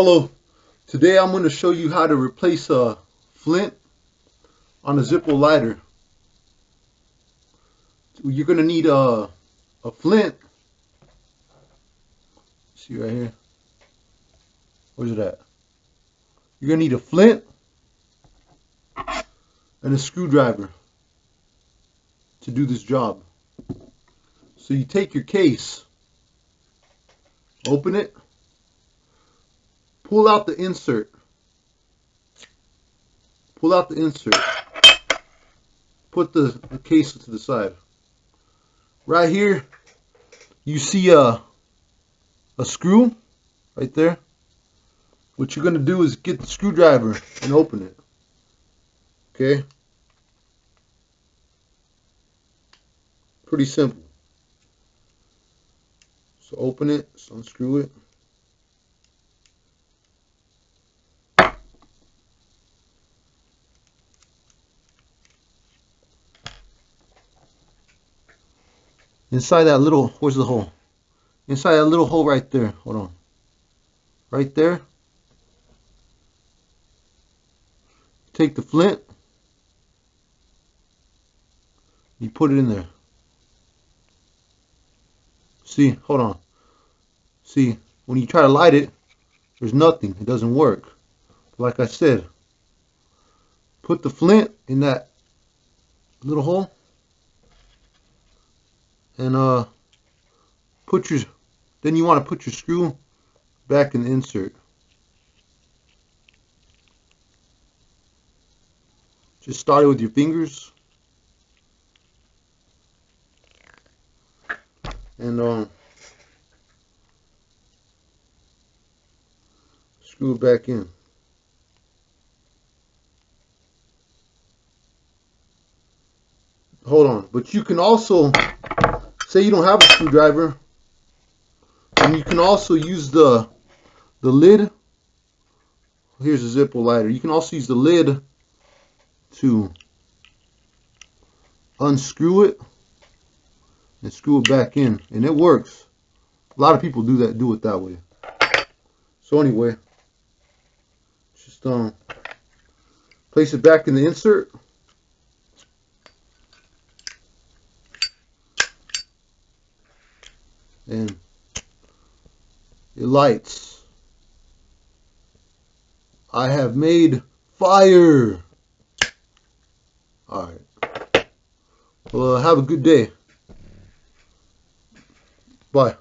Hello, today I'm going to show you how to replace a Flint on a Zippo lighter. You're going to need a Flint. See right here. Where's it at? You're going to need a Flint and a screwdriver to do this job. So you take your case, open it, pull out the insert. Pull out the insert. Put the case to the side. Right here, you see a screw right there. What you're going to do is get the screwdriver and open it. Okay? Pretty simple. So open it, so unscrew it. Inside that little, where's the hole? Inside that little hole right there. Hold on. Right there. Take the Flint. You put it in there. See, hold on. See, when you try to light it, there's nothing. It doesn't work. Like I said, put the Flint in that little hole. And then you want to put your screw back in the insert. Just start it with your fingers. And screw it back in. Hold on, but you can also, say you don't have a screwdriver, and you can also use the lid. Here's a Zippo lighter. You can also use the lid to unscrew it and screw it back in, and it works. A lot of people do it that way. So anyway, just place it back in the insert. And it lights. I have made fire. Alright. Well, have a good day. Bye.